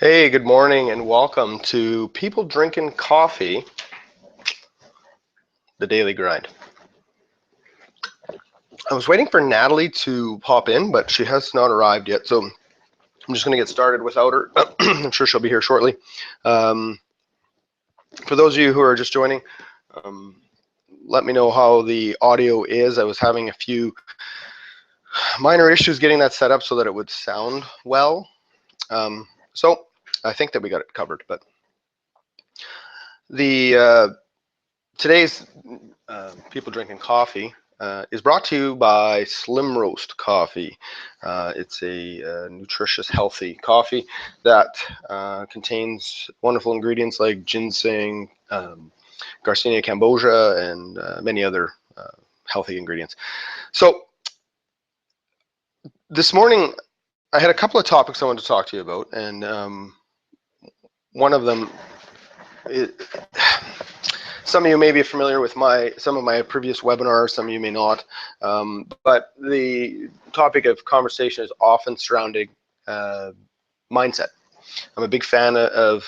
Hey, good morning and welcome to People Drinking Coffee, the Daily Grind. I was waiting for Natalie to pop in, but she has not arrived yet, so I'm just going to get started without her. I'm sure she'll be here shortly. For those of you who are just joining, let me know how the audio is. I was having a few minor issues getting that set up so that it would sound well. So I think that we got it covered, but today's People Drinking Coffee is brought to you by Slim Roast Coffee. It's a nutritious, healthy coffee that contains wonderful ingredients like ginseng, Garcinia cambogia, and many other healthy ingredients. So this morning, I had a couple of topics I wanted to talk to you about, and one of them some of you may be familiar with some of my previous webinars, some of you may not, but the topic of conversation is often surrounding mindset. I'm a big fan of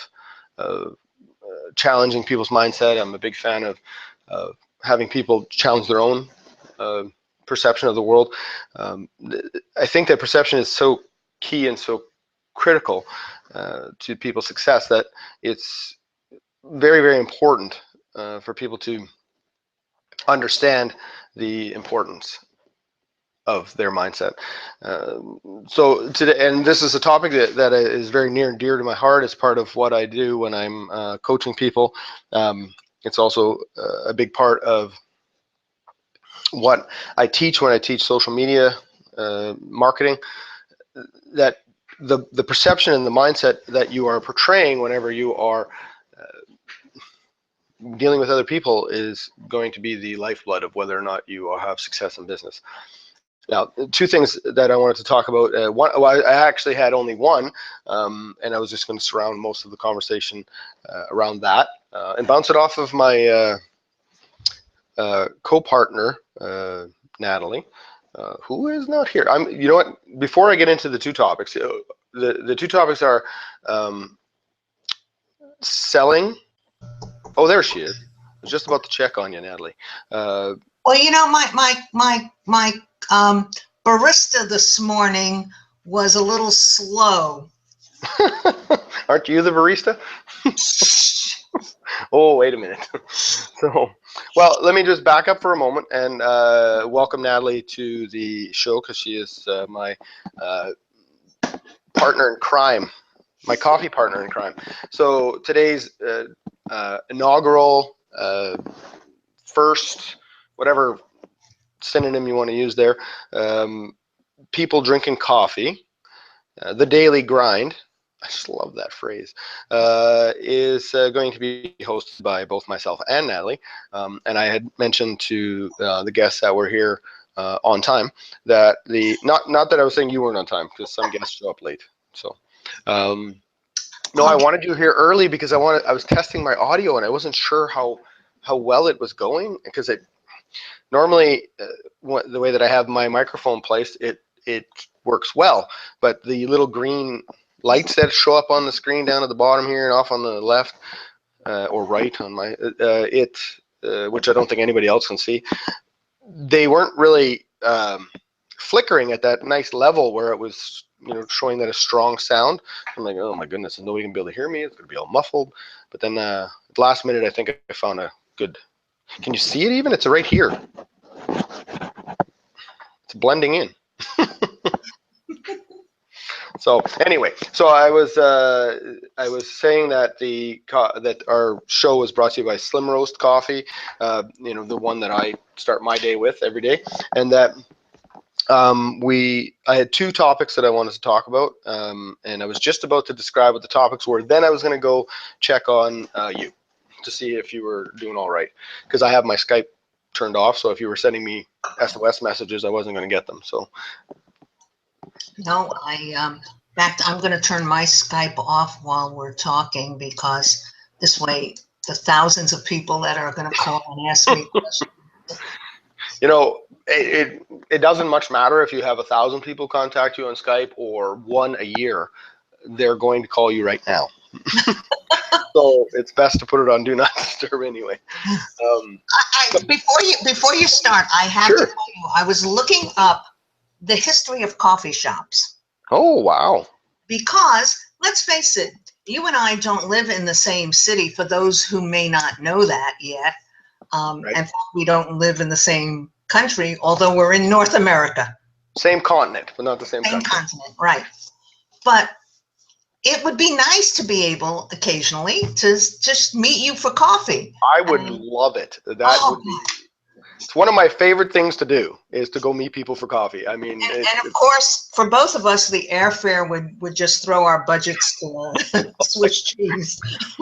challenging people's mindset. I'm a big fan of having people challenge their own perception of the world. I think that perception is so key and so critical to people's success that it's very, very important for people to understand the importance of their mindset. So today, and this is a topic that is very near and dear to my heart as part of what I do when I'm coaching people. It's also a big part of what I teach when I teach social media marketing, that the perception and the mindset that you are portraying whenever you are dealing with other people is going to be the lifeblood of whether or not you have success in business. Now, two things that I wanted to talk about. Well, I actually had only one, and I was just going to surround most of the conversation around that and bounce it off of my co-partner, Natalie, who is not here. You know what? Before I get into the two topics, the two topics are selling. Oh, there she is. I was just about to check on you, Natalie. Well, my barista this morning was a little slow. Aren't you the barista? Oh, wait a minute. So, well, let me just back up for a moment and welcome Natalie to the show, because she is my partner in crime, my coffee partner in crime. So today's inaugural first, whatever synonym you want to use there, People Drinking Coffee, the Daily Grind, I just love that phrase, is going to be hosted by both myself and Natalie. And I had mentioned to the guests that were here on time that not that I was saying you weren't on time, because some guests show up late. So no, I wanted you here early because I was testing my audio and I wasn't sure how well it was going, because it normally the way that I have my microphone placed, it works well, but the little green lights that show up on the screen down at the bottom here and off on the left or right on my which I don't think anybody else can see, they weren't really flickering at that nice level where it was, showing that a strong sound. I'm like, oh my goodness, nobody can be able to hear me. It's gonna be all muffled. But then at the last minute, I think I found a good. Can you see it even? It's right here. It's blending in. So anyway, so I was saying that that our show was brought to you by Slim Roast Coffee, the one that I start my day with every day, and that I had two topics that I wanted to talk about, and I was just about to describe what the topics were. Then I was going to go check on you to see if you were doing all right, because I have my Skype turned off. So if you were sending me SOS messages, I wasn't going to get them. So. No, in fact, I'm going to turn my Skype off while we're talking, because this way the thousands of people that are going to call and ask me questions. It doesn't much matter if you have 1,000 people contact you on Skype or one a year. they're going to call you right now. So it's best to put it on Do Not Disturb anyway. Um, Before you start, I have to sure. tell you, I was looking up the history of coffee shops Oh, wow. because let's face it, you and I don't live in the same city. For those who may not know that yet, Right. and we don't live in the same country, although we're in North America, Same continent, but not the same same country. continent, right? But it would be nice to be able occasionally to just meet you for coffee. I would And, love it. That oh, would be. It's one of my favorite things to do is to go meet people for coffee. I mean, and of course, for both of us, the airfare would just throw our budgets to Swiss cheese.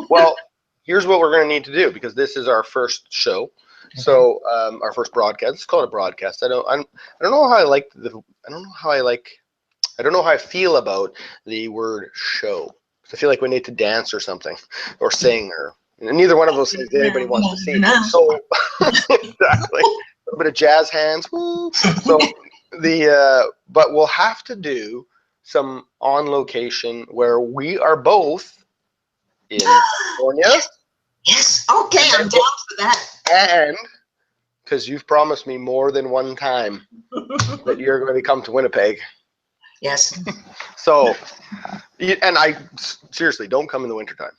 well, here's what we're going to need to do because this is our first show. So our first broadcast. Let's call it a broadcast. I don't know how I like the. I don't know how I like. I don't know how I feel about the word show. I feel like we need to dance or something, or sing, or neither one of those things anybody wants to see. So exactly, a bit of jazz hands. Woo. So but we'll have to do some on location where we are both in California, Yes, okay, I'm down for that. and because you've promised me more than one time that you're going to come to Winnipeg. Yes. So, and I seriously don't come in the wintertime.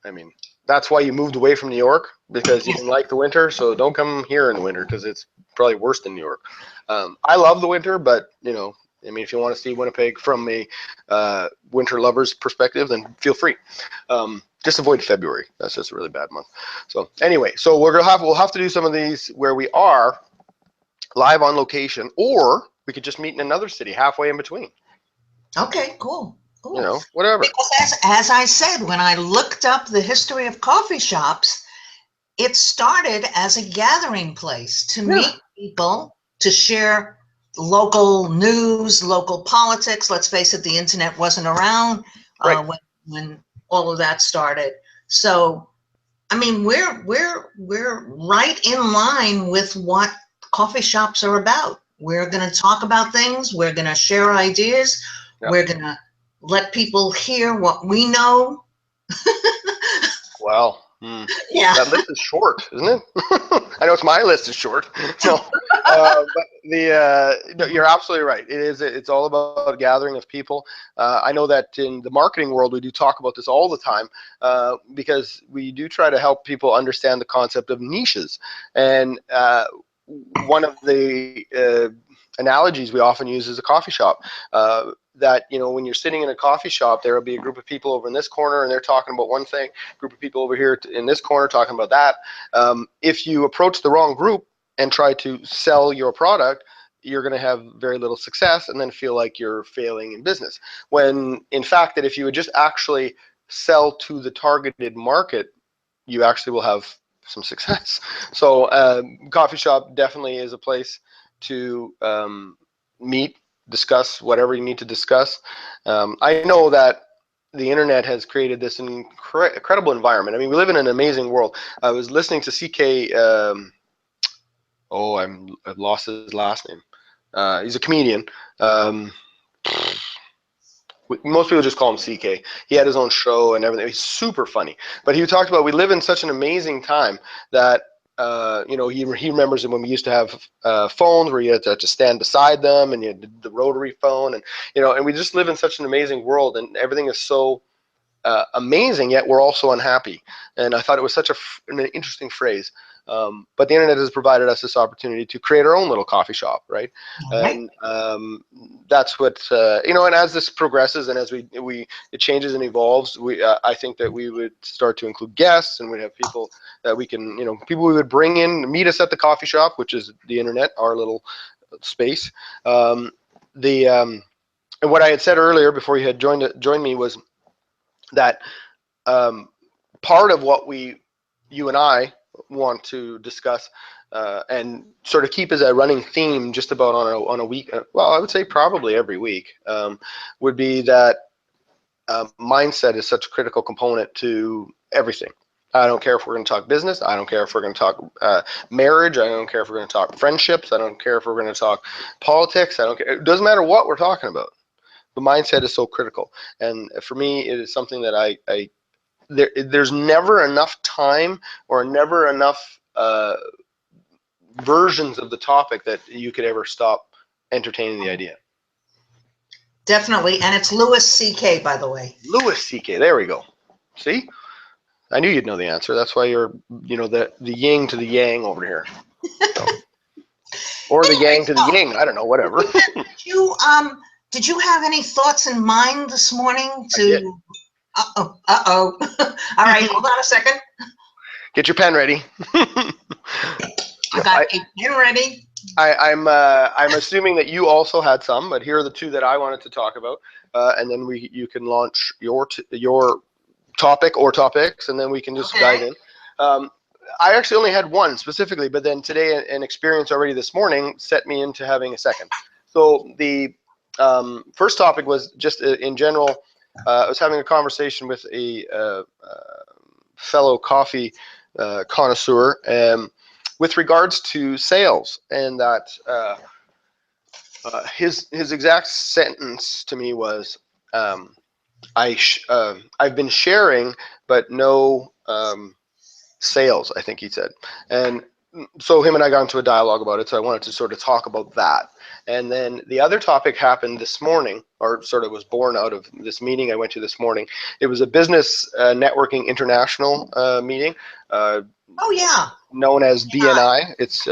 I mean, that's why you moved away from New York because you didn't like the winter. So don't come here in the winter because it's probably worse than New York. I love the winter, but I mean, if you want to see Winnipeg from a winter lover's perspective, then feel free. Just avoid February. That's just a really bad month. So anyway, so we'll have to do some of these where we are live on location, or we could just meet in another city halfway in between. Okay, cool. Whatever. Because as I said, when I looked up the history of coffee shops, it started as a gathering place to meet people, to share local news, local politics. Let's face it, the internet wasn't around Right. when all of that started. So, I mean, we're right in line with what coffee shops are about. We're going to talk about things. We're going to share ideas. Yep. We're going to let people hear what we know. Well, Yeah. that list is short, isn't it? I know my list is short. No, but you're absolutely right. It is. It's all about a gathering of people. I know that in the marketing world, we do talk about this all the time because we do try to help people understand the concept of niches. And one of the analogies we often use is a coffee shop. That when you're sitting in a coffee shop, there will be a group of people over in this corner and they're talking about one thing, group of people over here in this corner talking about that. If you approach the wrong group and try to sell your product, you're going to have very little success and then feel like you're failing in business. When in fact that if you would just actually sell to the targeted market, you actually will have some success. So coffee shop definitely is a place to meet, discuss whatever you need to discuss. I know that the internet has created this incredible environment. I mean, we live in an amazing world. I was listening to CK. I've lost his last name. He's a comedian. Most people just call him CK. He had his own show and everything. He's super funny. But he talked about we live in such an amazing time that he remembers when we used to have phones where you had to stand beside them and you had the rotary phone and we just live in such an amazing world and everything is so amazing, yet we're also unhappy. And I thought it was such an interesting phrase. But the internet has provided us this opportunity to create our own little coffee shop, right? And that's what and as this progresses and as it changes and evolves, I think that we would start to include guests and we'd have people that we can, people we would bring in, meet us at the coffee shop, which is the internet, our little space. And what I had said earlier before you had joined me was that part of what you and I want to discuss and sort of keep as a running theme just about on a week, well, I would say probably every week, would be that mindset is such a critical component to everything. I don't care if we're going to talk business. I don't care if we're going to talk marriage. I don't care if we're going to talk friendships. I don't care if we're going to talk politics. I don't care. It doesn't matter what we're talking about. The mindset is so critical, and for me, it is something that there's never enough time or never enough versions of the topic that you could ever stop entertaining the idea. Definitely, and it's Louis C.K., by the way. Louis C.K. There we go. See, I knew you'd know the answer. That's why you're, the yin to the yang over here, so. Or the yang to the yin. I don't know, whatever. Did you have any thoughts in mind this morning to? Uh-oh. All right, hold on a second. Get your pen ready. I got a pen ready. I'm assuming that you also had some, but here are the two that I wanted to talk about, and then you can launch your topic or topics, and then we can just dive in. I actually only had one specifically, but then today an experience already this morning set me into having a second. So the first topic was just in general. I was having a conversation with a fellow coffee connoisseur with regards to sales, and that his exact sentence to me was, I've been sharing, but no sales, I think he said. And so him and I got into a dialogue about it, so I wanted to sort of talk about that. And then the other topic happened this morning, or sort of was born out of this meeting I went to this morning. It was a business networking international meeting. Oh yeah. Known as BNI. It's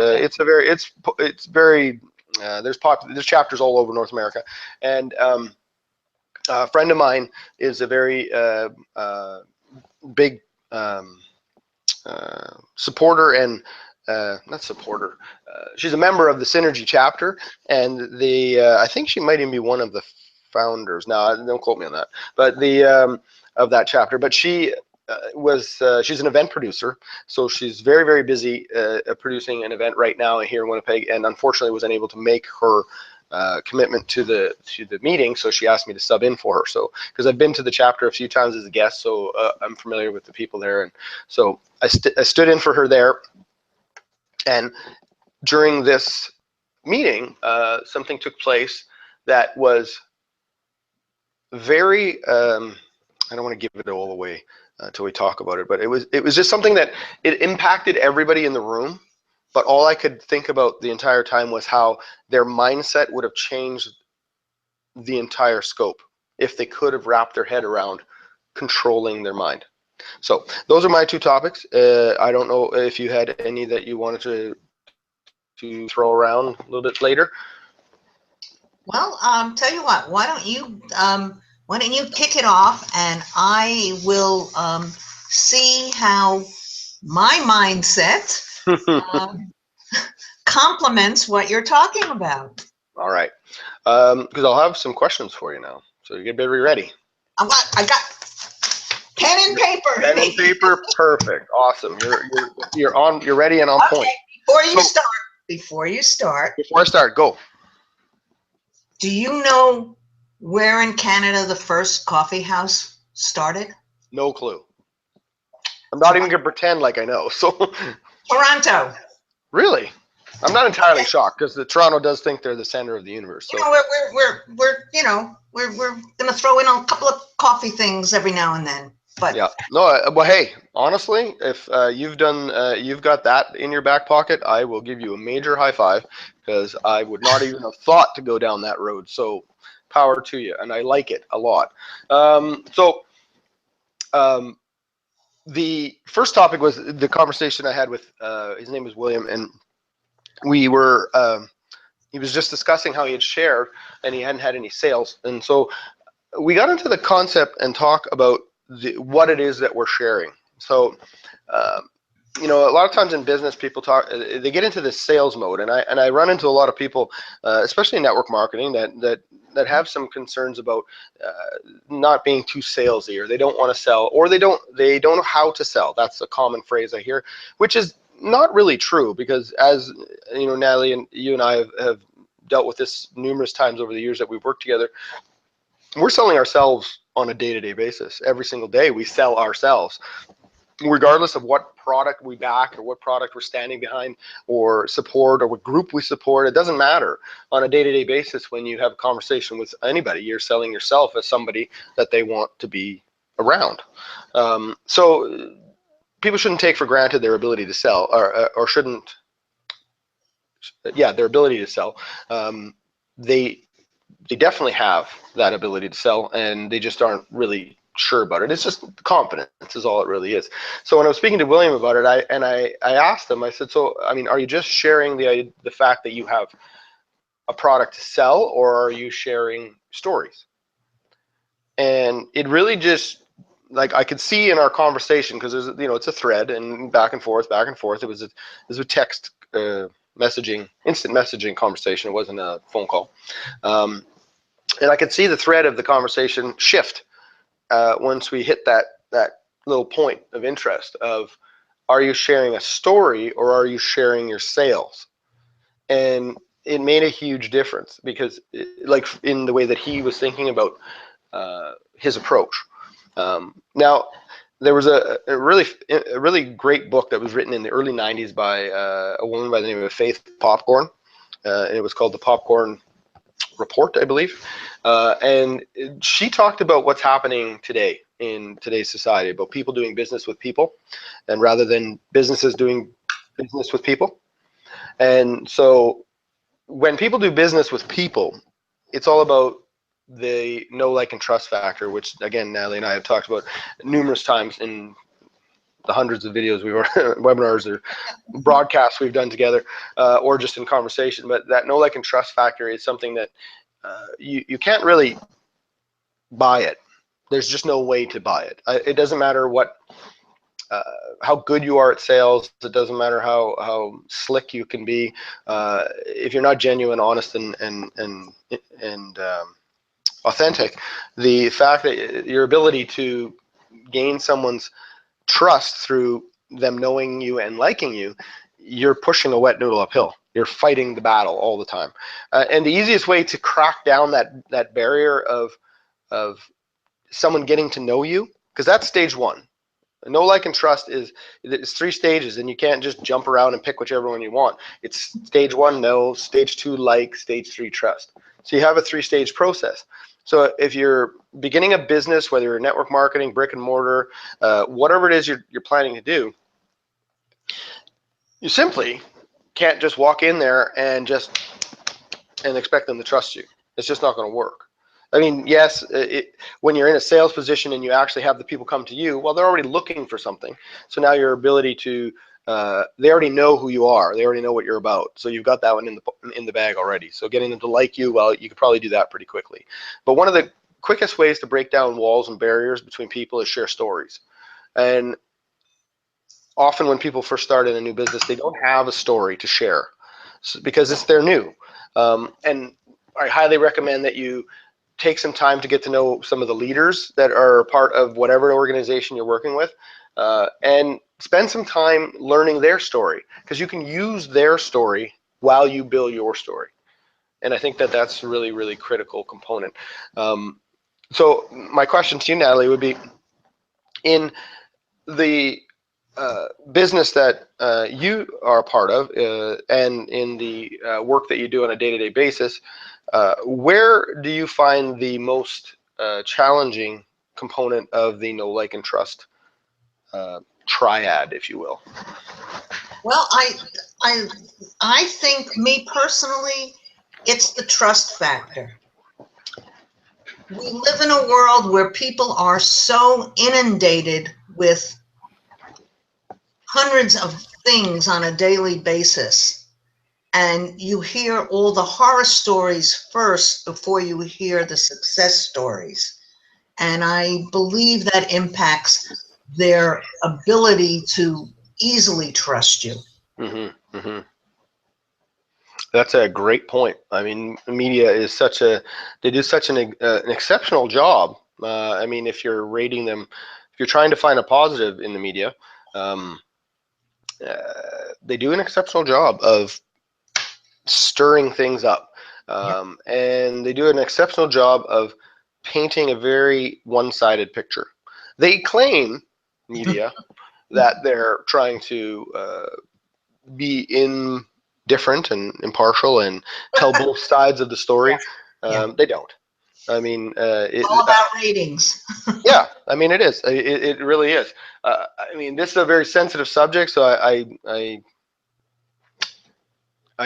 very there's chapters all over North America, and a friend of mine is a very big supporter and not supporter. She's a member of the Synergy chapter, and I think she might even be one of the founders. Now, don't quote me on that, but of that chapter. But she she's an event producer, so she's very, very busy producing an event right now here in Winnipeg, and unfortunately was unable to make her commitment to the meeting, so she asked me to sub in for her. So because I've been to the chapter a few times as a guest, so I'm familiar with the people there, and so I stood in for her there. And during this meeting, something took place that was very I don't want to give it all away until we talk about it, but it was just something that it impacted everybody in the room. But all I could think about the entire time was how their mindset would have changed the entire scope if they could have wrapped their head around controlling their mind. So those are my two topics. I don't know if you had any that you wanted to throw around a little bit later. Well, tell you what, why don't you kick it off, and I will see how my mindset complements what you're talking about. All right, because I'll have some questions for you now, so you get very ready. I got pen and paper. Pen and paper, perfect, awesome. You're ready and on point. Before you start, go. Do you know where in Canada the first coffee house started? No clue. I'm not even gonna pretend like I know. So Toronto. Really? I'm not entirely shocked, because Toronto does think they're the center of the universe. So. We're gonna throw in a couple of coffee things every now and then. But yeah, no. Well, hey, honestly, if you've got that in your back pocket, I will give you a major high five, because I would not even have thought to go down that road. So, power to you, and I like it a lot. The first topic was the conversation I had with his name is William, and we were he was just discussing how he had shared and he hadn't had any sales, and so we got into the concept and talk about what it is that we're sharing. So a lot of times in business, people they get into this sales mode, and I run into a lot of people, especially in network marketing, that have some concerns about not being too salesy, or they don't want to sell, or they don't know how to sell. That's a common phrase I hear, which is not really true, because as Natalie and you and I have dealt with this numerous times over the years that we've worked together. We're selling ourselves on a day-to-day basis. Every single day we sell ourselves. regardless of what product we back or what product we're standing behind or support or what group we support. It doesn't matter on a day-to-day basis. When you have a conversation with anybody, you're selling yourself as somebody that they want to be around. So people shouldn't take for granted their ability to sell, or shouldn't, yeah, their ability to sell. They definitely have that ability to sell, and they just aren't really sure about it. It's just confidence is all it really is. So when I was speaking to William about it, I asked him, I said, so I mean, are you just sharing the fact that you have a product to sell, or are you sharing stories? And it really just, like, I could see in our conversation, because there's, it's a thread and back and forth, back and forth. It was a text messaging, instant messaging conversation. It wasn't a phone call. And I could see the thread of the conversation shift once we hit that little point of interest of, are you sharing a story or are you sharing your sales? And it made a huge difference, because like in the way that he was thinking about his approach. Now, there was a really great book that was written in the early 90s by a woman by the name of Faith Popcorn. And it was called The Popcorn Report, I believe. And she talked about what's happening today in today's society, about people doing business with people, and rather than businesses doing business with people. And so when people do business with people, it's all about the know, like, and trust factor, which, again, Natalie and I have talked about numerous times in the hundreds of videos we were webinars or broadcasts we've done together, or just in conversation. But that know, like, and trust factor is something that you can't really buy it. There's just no way to buy it. It doesn't matter how good you are at sales. It doesn't matter how slick you can be. If you're not genuine, honest, and authentic, the fact that your ability to gain someone's trust through them knowing you and liking you, you're pushing a wet noodle uphill. You're fighting the battle all the time. And the easiest way to crack down that barrier of someone getting to know you, because that's stage one. Know, like, and trust it's 3 stages, and you can't just jump around and pick whichever one you want. It's stage 1, know, stage 2, like, stage 3, trust. So you have a 3-stage process. So if you're beginning a business, whether you're network marketing, brick and mortar, whatever it is you're planning to do, you simply can't just walk in there and expect them to trust you. It's just not going to work. I mean, yes, when you're in a sales position and you actually have the people come to you, well, they're already looking for something. So now your ability to, they already know who you are. They already know what you're about. So you've got that one in the bag already. So getting them to like you, well, you could probably do that pretty quickly. But one of the quickest ways to break down walls and barriers between people is share stories. And often when people first start in a new business, they don't have a story to share because they're new. And I highly recommend that you take some time to get to know some of the leaders that are part of whatever organization you're working with, and spend some time learning their story, because you can use their story while you build your story. And I think that that's a really, really critical component. So my question to you, Natalie, would be, in the business that you are a part of, and in the work that you do on a day-to-day basis, where do you find the most challenging component of the know, like, and trust triad, if you will? Well, I think, me personally, it's the trust factor. We live in a world where people are so inundated with hundreds of things on a daily basis, and you hear all the horror stories first before you hear the success stories. And I believe that impacts their ability to easily trust you. Mm-hmm, mm-hmm. That's a great point. I mean, media is they do such an exceptional job. I mean, if you're rating them, if you're trying to find a positive in the media, they do an exceptional job of stirring things up. And they do an exceptional job of painting a very one-sided picture. They claim, media, that they're trying to be indifferent and impartial and tell both sides of the story. Yeah. They don't. I mean, It's all about ratings. yeah, I mean, it is. It really is. I mean, this is a very sensitive subject, so I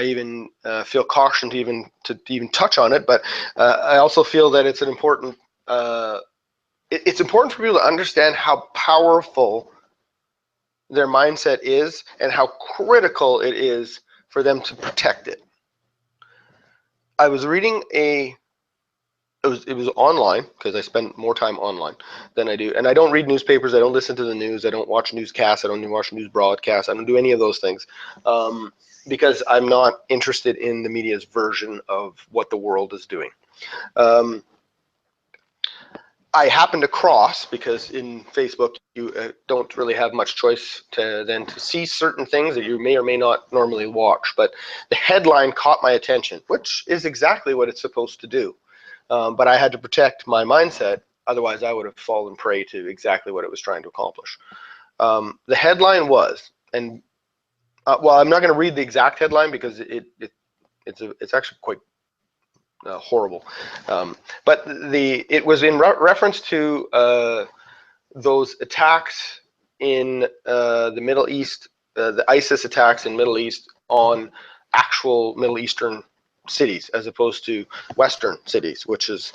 even feel caution to even touch on it. But I also feel that it's an important. It's important for people to understand how powerful their mindset is and how critical it is for them to protect it. I was reading it was online because I spend more time online than I do, and I don't read newspapers. I don't listen to the news. I don't watch newscasts. I don't watch news broadcasts. I don't do any of those things because I'm not interested in the media's version of what the world is doing. Um, I happened across, because in Facebook you don't really have much choice to see certain things that you may or may not normally watch, but the headline caught my attention, which is exactly what it's supposed to do. But I had to protect my mindset, otherwise I would have fallen prey to exactly what it was trying to accomplish. The headline was, and well, I'm not going to read the exact headline because it's actually quite horrible. But it was in reference to those attacks in the Middle East, the ISIS attacks in Middle East on actual Middle Eastern cities as opposed to Western cities, which is,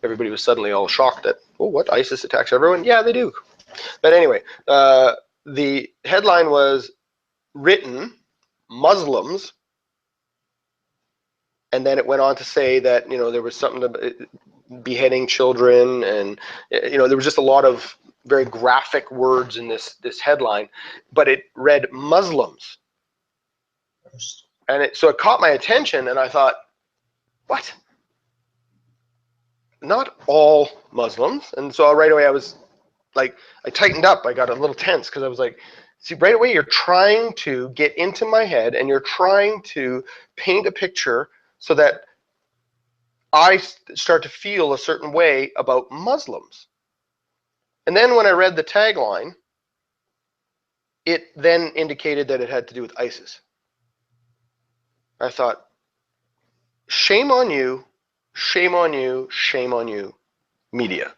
everybody was suddenly all shocked that, oh, what, ISIS attacks everyone? Yeah, they do. But anyway, the headline was written, Muslims, and then it went on to say that, there was something to beheading children, and there was just a lot of very graphic words in this headline, but it read Muslims, and so it caught my attention, and I thought, what? Not all Muslims. And so right away I was like, I tightened up. I got a little tense because I was like, see, right away you're trying to get into my head and you're trying to paint a picture so that I start to feel a certain way about Muslims. And then when I read the tagline, it then indicated that it had to do with ISIS. I thought, shame on you, shame on you, shame on you, media.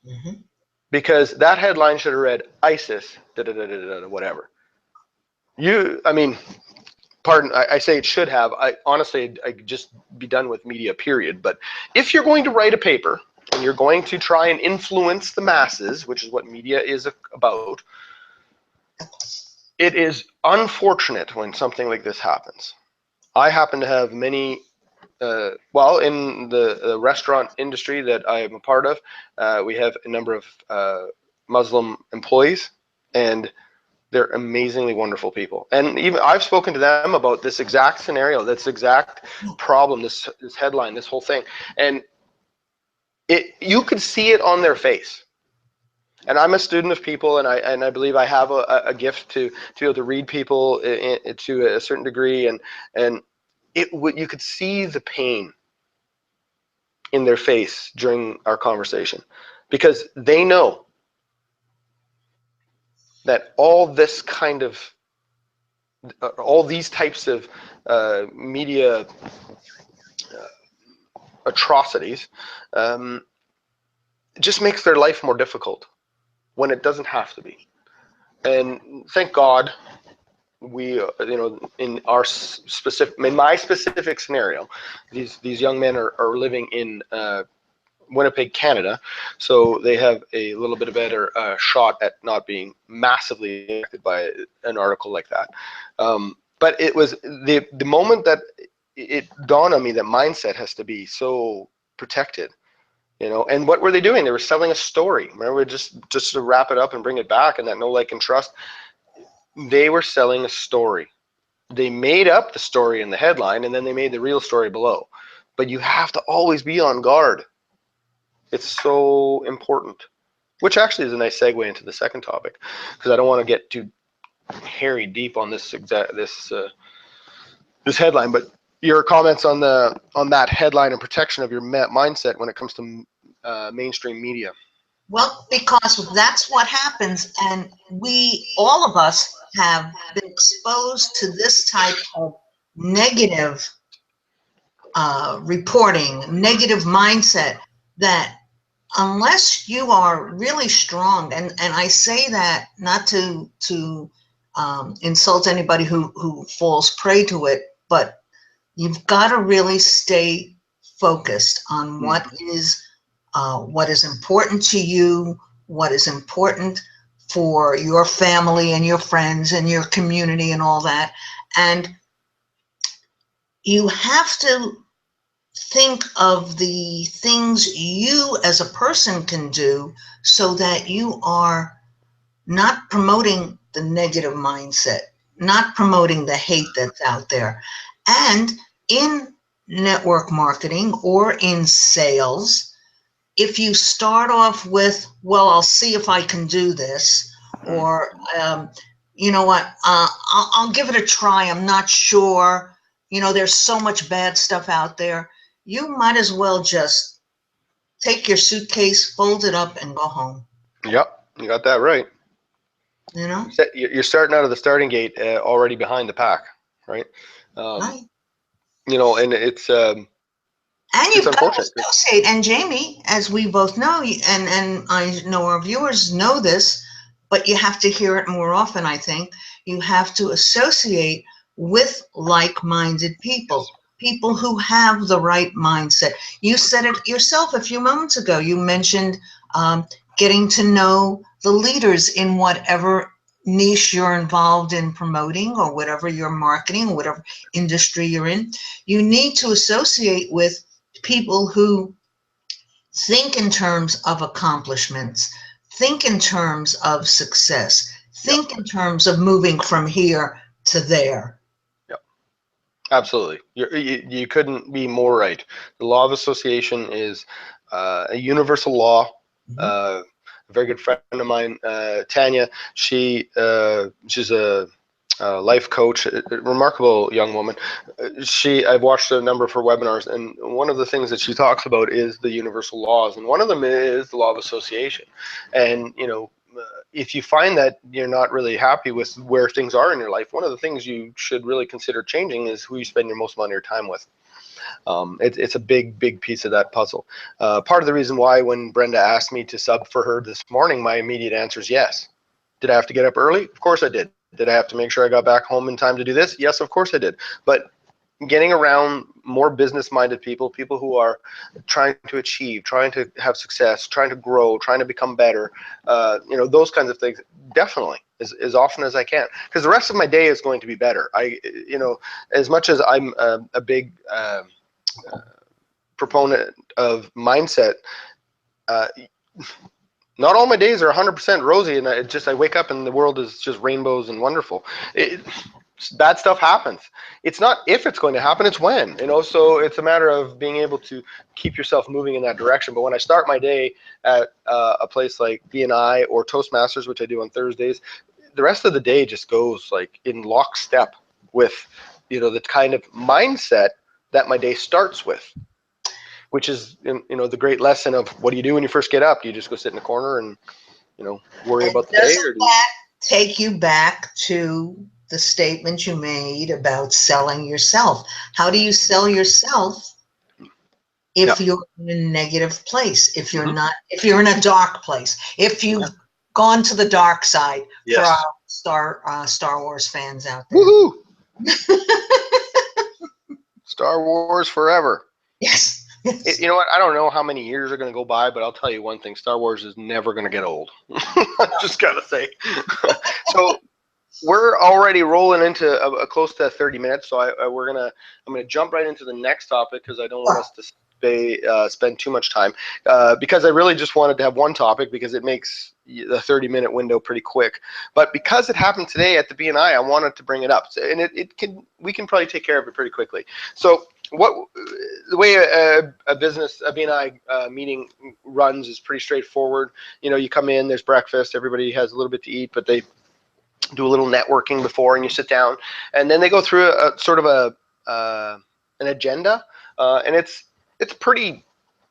Mm-hmm. Because that headline should have read ISIS, whatever. I mean, pardon, I say it should have. Honestly, I could just be done with media, period. But if you're going to write a paper and you're going to try and influence the masses, which is what media is about, it is unfortunate when something like this happens. I happen to have many, in the restaurant industry that I am a part of, we have a number of Muslim employees, and they're amazingly wonderful people. And even I've spoken to them about this exact scenario, this exact problem, this headline, this whole thing, and you could see it on their face. And I'm a student of people, and I believe I have a gift to be able to read people to a certain degree, and you could see the pain in their face during our conversation, because they know that all these types of media atrocities just makes their life more difficult when it doesn't have to be. And thank God we, in my specific scenario, these young men are living in Winnipeg, Canada, so they have a little bit of better shot at not being massively affected by an article like that. But it was the moment that it dawned on me that mindset has to be so protected. And what were they doing? They were selling a story. Remember, just to wrap it up and bring it back, and that know, like, and trust. They were selling a story. They made up the story in the headline, and then they made the real story below. But you have to always be on guard. It's so important. Which actually is a nice segue into the second topic, because I don't want to get too hairy deep on this headline. But your comments on that headline and protection of your mindset when it comes to mainstream media. Well, because that's what happens, and all of us, have been exposed to this type of negative reporting, negative mindset, that unless you are really strong, and I say that not to insult anybody who falls prey to it, but you've got to really stay focused on what is important to you, what is important for your family and your friends and your community and all that. And you have to think of the things you as a person can do so that you are not promoting the negative mindset, not promoting the hate that's out there. And in network marketing or in sales, if you start off with, well, I'll see if I can do this, or, you know what, I'll give it a try, I'm not sure, there's so much bad stuff out there, you might as well just take your suitcase, fold it up, and go home. Yep, you got that right. You know? You're starting out of the starting gate already behind the pack, right? Right. And And it's you've got to unfortunate. associate. And Jamie, as we both know, and I know our viewers know this, but you have to hear it more often, I think. You have to associate with like-minded people, people who have the right mindset. You said it yourself a few moments ago. You mentioned getting to know the leaders in whatever niche you're involved in promoting, or whatever you're marketing, or whatever industry you're in. You need to associate with people who think in terms of accomplishments, think in terms of success, Yep, think in terms of moving from here to there. yep, absolutely. You couldn't be more right. The law of association is a universal law. Mhm. A very good friend of mine, Tanya. She's a life coach, a remarkable young woman. I've watched a number of her webinars, and one of the things that she talks about is the universal laws, and one of them is the law of association. And if you find that you're not really happy with where things are in your life, one of the things you should really consider changing is who you spend your most amount of your time with. It's a big piece of that puzzle. Part of the reason why, when Brenda asked me to sub for her this morning, my immediate answer is yes. Did I have to get up early? Of course I did. Did I have to make sure I got back home in time to do this? Yes, of course I did. But getting around more business-minded people, people who are trying to achieve, trying to have success, trying to grow, trying to become better, those kinds of things, definitely, as often as I can, because the rest of my day is going to be better. As much as I'm a big proponent of mindset, uh, not all my days are 100% rosy, and I wake up and the world is just rainbows and wonderful. Bad stuff happens. It's not if it's going to happen, it's when. So it's a matter of being able to keep yourself moving in that direction. But when I start my day at a place like BNI or Toastmasters, which I do on Thursdays, the rest of the day just goes like in lockstep with the kind of mindset that my day starts with, which is the great lesson of, what do you do when you first get up? Do you just go sit in a corner and worry And about the day, doesn't or do you? that take you back to the statement you made about selling yourself? How do you sell yourself Yeah. if you're in a negative place, if you're Mm-hmm. not, if you're in a dark place, if Yeah. you've gone to the dark side, for Yes. our Star Wars fans out there? Woohoo! Star Wars forever. Yes. Yes. You know what? I don't know how many years are going to go by, but I'll tell you one thing: Star Wars is never going to get old. I just gotta say. So we're already rolling into a close to 30 minutes, so I'm gonna jump right into the next topic, because I don't want us to spend too much time, because I really just wanted to have one topic, because it makes the 30-minute window pretty quick. But because it happened today at the BNI, I wanted to bring it up, and we can probably take care of it pretty quickly. So the way a BNI meeting runs is pretty straightforward. You come in, there's breakfast, everybody has a little bit to eat, but they do a little networking before, and you sit down, and then they go through a sort of an agenda, and it's pretty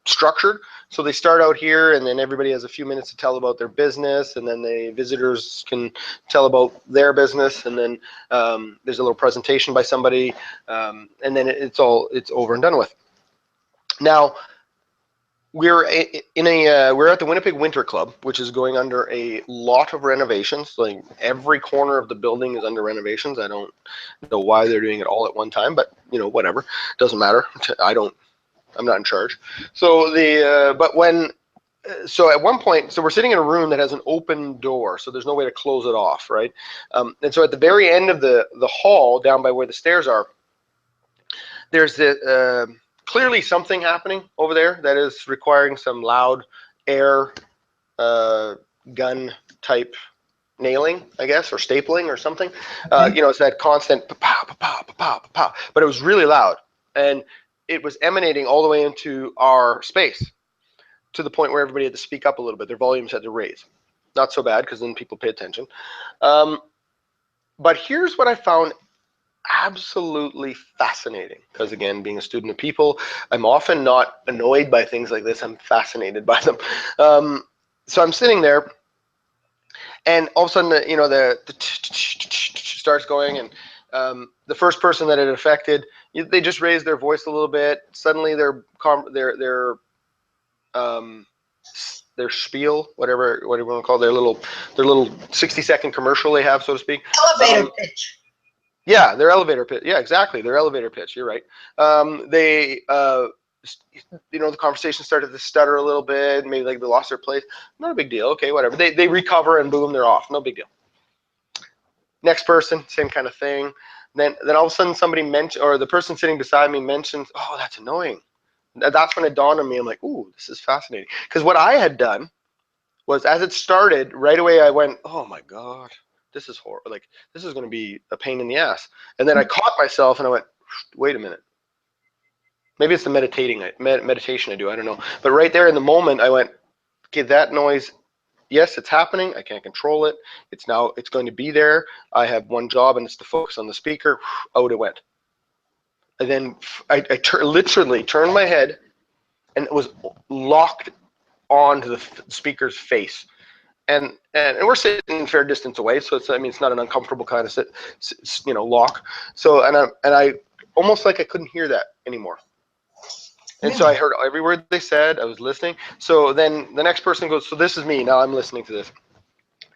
structured. So they start out here, and then everybody has a few minutes to tell about their business, and then the visitors can tell about their business, and then there's a little presentation by somebody, and then it's over and done with. Now, we're at the Winnipeg Winter Club, which is going under a lot of renovations. Like every corner of the building is under renovations. I don't know why they're doing it all at one time, but whatever, doesn't matter. I'm not in charge. So so at one point, so we're sitting in a room that has an open door, so there's no way to close it off, right? And so at the very end of the hall, down by where the stairs are, there's clearly something happening over there that is requiring some loud air gun type nailing, I guess, or stapling or something. It's that constant pa pa pa pa pa pa, but it was really loud, and it was emanating all the way into our space, to the point where everybody had to speak up a little bit. Their volumes had to raise. Not so bad, because then people pay attention. But here's what I found absolutely fascinating, because again, being a student of people, I'm often not annoyed by things like this. I'm fascinated by them. So I'm sitting there, and all of a sudden, the starts going, and the first person that it affected, they just raised their voice a little bit. Suddenly, their spiel, whatever you want to call it, their little 60-second commercial they have, so to speak. Elevator pitch. Yeah, their elevator pitch. Yeah, exactly, their elevator pitch. You're right. The conversation started to stutter a little bit. Maybe like they lost their place. Not a big deal. Okay, whatever. They recover and boom, they're off. No big deal. Next person, same kind of thing. Then all of a sudden somebody mentioned, or the person sitting beside me mentions, "Oh, that's annoying." That's when it dawned on me. I'm like, "Ooh, this is fascinating." Because what I had done was, as it started, right away I went, "Oh my God, this is horrible. Like, this is going to be a pain in the ass." And then I caught myself and I went, "Wait a minute. Maybe it's the meditation I do. I don't know." But right there in the moment, I went, "Okay, that noise, yes, it's happening. I can't control it. It's going to be there. I have one job, and it's to focus on the speaker." Out it went. And then I literally turned my head, and it was locked onto the speaker's face. And we're sitting a fair distance away, so it's not an uncomfortable kind of lock. So and I almost like I couldn't hear that anymore. And so I heard every word they said. I was listening. So then the next person goes, "So this is me now. I'm listening to this."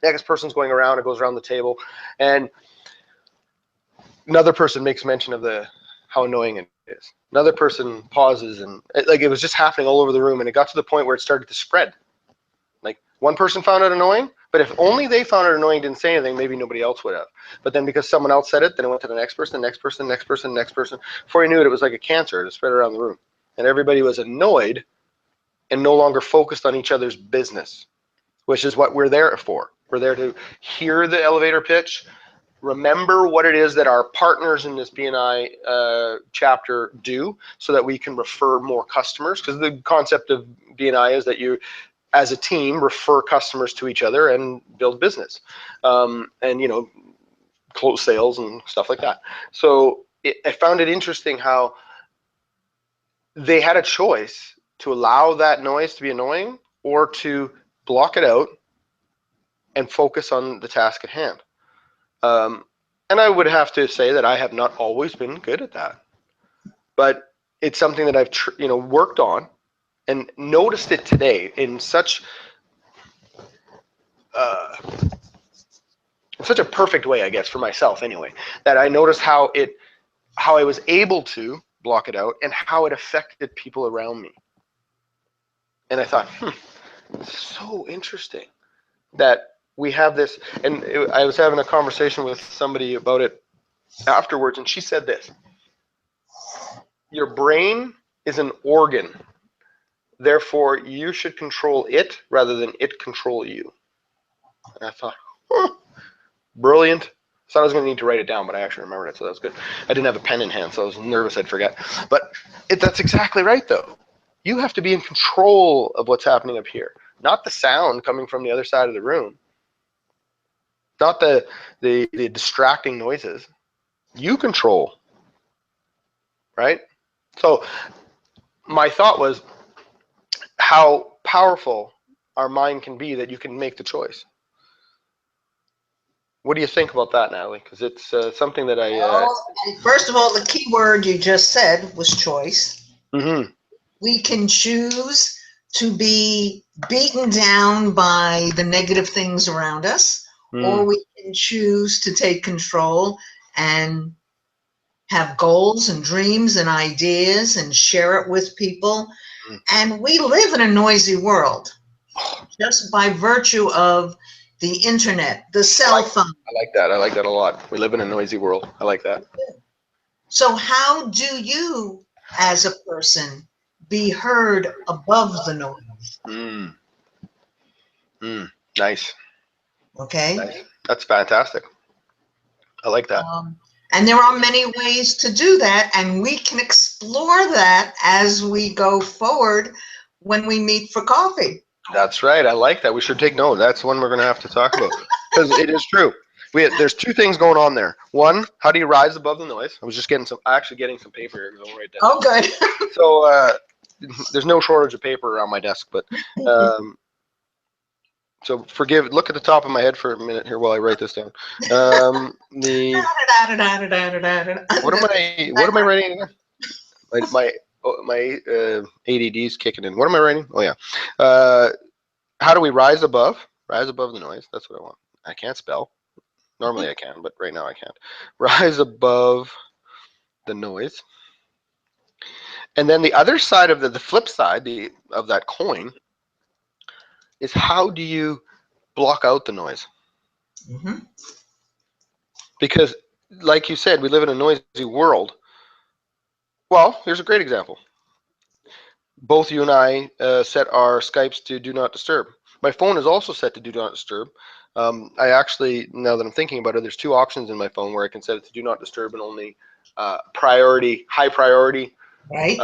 The next person's going around. It goes around the table, and another person makes mention of how annoying it is. Another person pauses, and it was just happening all over the room, and it got to the point where it started to spread. Like, one person found it annoying, but if only they found it annoying, didn't say anything, maybe nobody else would have. But then because someone else said it, then it went to the next person, next person, next person, next person. Before you knew it, it was like a cancer. It spread around the room, and everybody was annoyed and no longer focused on each other's business, which is what we're there for. We're there to hear the elevator pitch, remember what it is that our partners in this BNI chapter do, so that we can refer more customers. Because the concept of BNI is that you, as a team, refer customers to each other and build business, and close sales and stuff like that. So I found it interesting how they had a choice to allow that noise to be annoying or to block it out and focus on the task at hand. And I would have to say that I have not always been good at that, but it's something that I've worked on and noticed it today in such a perfect way, I guess, for myself anyway, that I noticed how I was able to block it out and how it affected people around me. And I thought, so interesting that we have this. And I was having a conversation with somebody about it afterwards, and she said this: your brain is an organ, therefore you should control it rather than it control you. And I thought, brilliant. I thought I was going to need to write it down, but I actually remembered it, so that was good. I didn't have a pen in hand, so I was nervous I'd forget. But that's exactly right, though. You have to be in control of what's happening up here, not the sound coming from the other side of the room, not the distracting noises. You control, right? So my thought was, how powerful our mind can be that you can make the choice. What do you think about that, Natalie? Because it's something that I. Well, first of all, the key word you just said was choice. Mm-hmm. We can choose to be beaten down by the negative things around us, or Mm. we can choose to take control and have goals and dreams and ideas and share it with people. Mm. And we live in a noisy world just by virtue of the internet, the cell phone. I like that. I like that a lot. We live in a noisy world. I like that. So, how do you, as a person, be heard above the noise? Mm. Mm. Nice. Okay. Nice. That's fantastic. I like that. Um, and there are many ways to do that, and we can explore that as we go forward when we meet for coffee. That's right. I like that. We should take note. That's one we're going to have to talk about because it is true. There's two things going on there. One, how do you rise above the noise? I was just actually getting some paper here because I'll write that Oh, down. good. So there's no shortage of paper around my desk, but um, so look at the top of my head for a minute here while I write this down. The what am I writing again? My ADD is kicking in. What am I writing? Oh yeah. How do we rise above? Rise above the noise. That's what I want. I can't spell. Normally I can, but right now I can't. Rise above the noise. And then the other side of the flip side of that coin is how do you block out the noise? Mhm. Because, like you said, we live in a noisy world. Well, here's a great example. Both you and I set our Skypes to do not disturb. My phone is also set to do not disturb. I actually, now that I'm thinking about it, there's two options in my phone where I can set it to do not disturb and only high priority Right.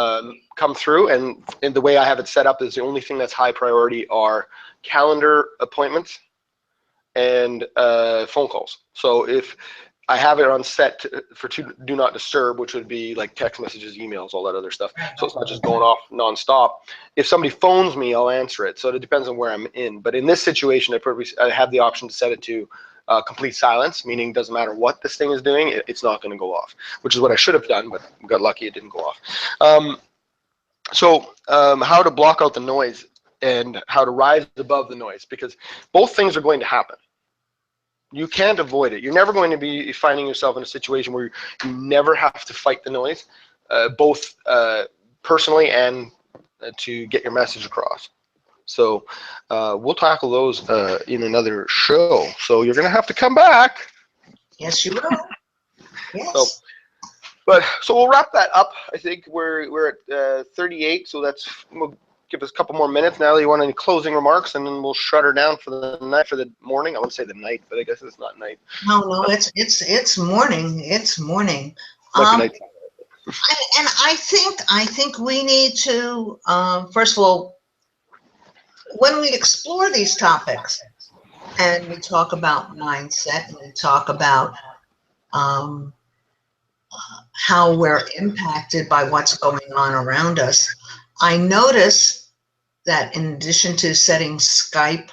come through. And the way I have it set up is the only thing that's high priority are calendar appointments and phone calls. So if I have it on set for do not disturb, which would be like text messages, emails, all that other stuff. So it's not just going off nonstop. If somebody phones me, I'll answer it. So it depends on where I'm in. But in this situation, I have the option to set it to complete silence, meaning doesn't matter what this thing is doing, it's not going to go off, which is what I should have done, but got lucky it didn't go off. How to block out the noise and how to rise above the noise, because both things are going to happen. You can't avoid it. You're never going to be finding yourself in a situation where you never have to fight the noise, both personally and to get your message across. So we'll tackle those in another show. So you're going to have to come back. Yes, you will. So, Yes. so we'll wrap that up. I think we're at 38. So we'll give us a couple more minutes. Natalie, you want any closing remarks, and then we'll shut her down for the night, for the morning. I wouldn't say the night, but I guess it's not night. No, it's morning. It's morning. Might be night. And I think we need to first of all, when we explore these topics and we talk about mindset and we talk about um, how we're impacted by what's going on around us, I notice that in addition to setting Skype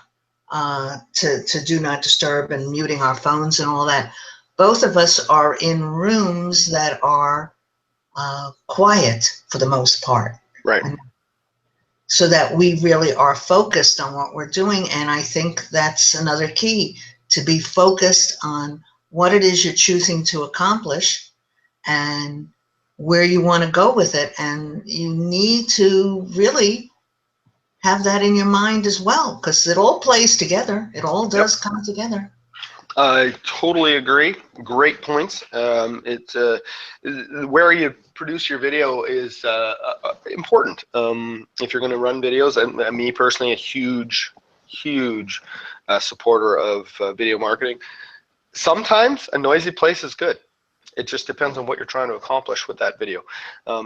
to do not disturb and muting our phones and all that, both of us are in rooms that are quiet for the most part. Right. So that we really are focused on what we're doing. And I think that's another key, to be focused on what it is you're choosing to accomplish and where you want to go with it. And you need to really have that in your mind as well, because it all plays together. It all does come together. I totally agree. Great points. It's where you produce your video is important. If you're going to run videos, and me personally, a huge supporter of video marketing. Sometimes a noisy place is good. It just depends on what you're trying to accomplish with that video.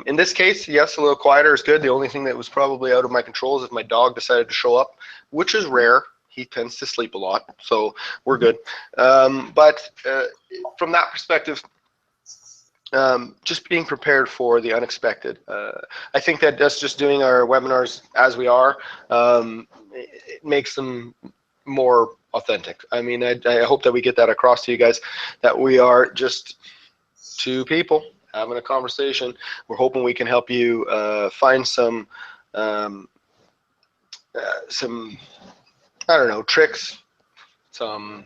In this case, yes, a little quieter is good. The only thing that was probably out of my control is if my dog decided to show up, which is rare. He tends to sleep a lot, so we're good. But from that perspective, just being prepared for the unexpected. I think that just doing our webinars as we are, it makes them more authentic. I mean, I hope that we get that across to you guys, that we are just two people having a conversation. We're hoping we can help you find um, some, I don't know, tricks, some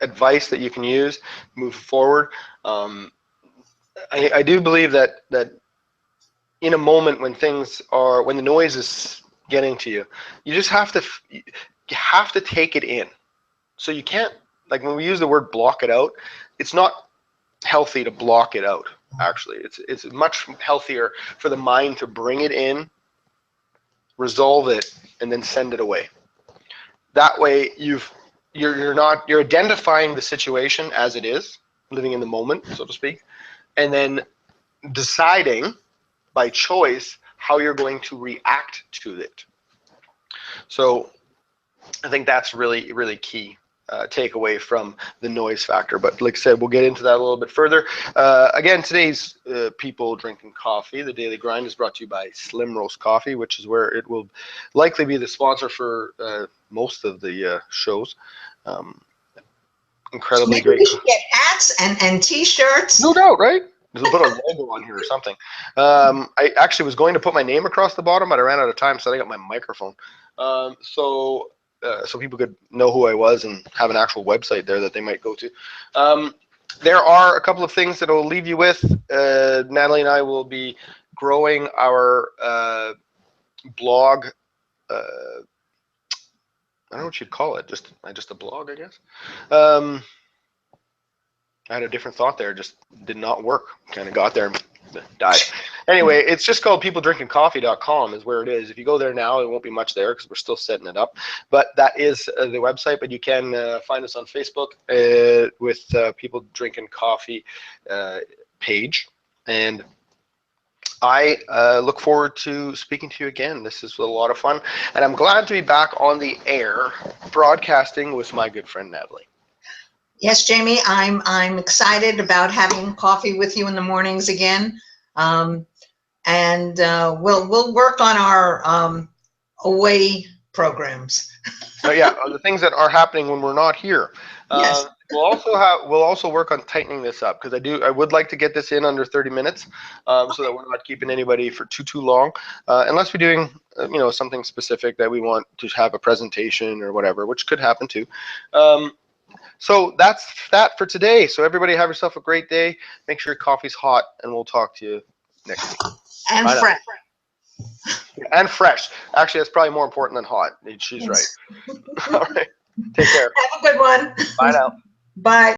advice that you can use, move forward. I do believe that in a moment when when the noise is getting to you, you just you have to take it in. So you can't, like when we use the word block it out, it's not healthy to block it out. Actually, it's much healthier for the mind to bring it in, resolve it, and then send it away. That way you're identifying the situation as it is, living in the moment, so to speak, and then deciding by choice how you're going to react to it. So I think that's really, really key takeaway from the noise factor. But like I said, we'll get into that a little bit further. Again, today's People Drinking Coffee, the Daily Grind, is brought to you by Slim Roast Coffee, which is where it will likely be the sponsor for most of the shows. Incredibly Maybe great. we should get hats and T-shirts. No doubt, right? We'll put a logo on here or something. I actually was going to put my name across the bottom, but I ran out of time setting up my microphone. So people could know who I was and have an actual website there that they might go to. There are a couple of things that I'll leave you with. Natalie and I will be growing our blog. I don't know what you'd call it. Just a blog, I guess. I had a different thought there, just did not work. Kind of got there and died. Anyway, it's just called peopledrinkingcoffee.com is where it is. If you go there now, it won't be much there because we're still setting it up. But that is the website. But you can find us on Facebook with People Drinking Coffee page. And I look forward to speaking to you again. This is a lot of fun. And I'm glad to be back on the air broadcasting with my good friend Natalie. Yes, Jamie, I'm excited about having coffee with you in the mornings again, and we'll work on our away programs. So yeah, the things that are happening when we're not here. Yes. We'll also work on tightening this up because I would like to get this in under 30 minutes, so that we're not keeping anybody for too long, unless we're doing something specific that we want to have a presentation or whatever, which could happen too. So that's that for today. So everybody have yourself a great day. Make sure your coffee's hot, and we'll talk to you next week. And Bye fresh. And fresh. Actually, that's probably more important than hot. She's right. All right. Take care. Have a good one. Bye now. Bye.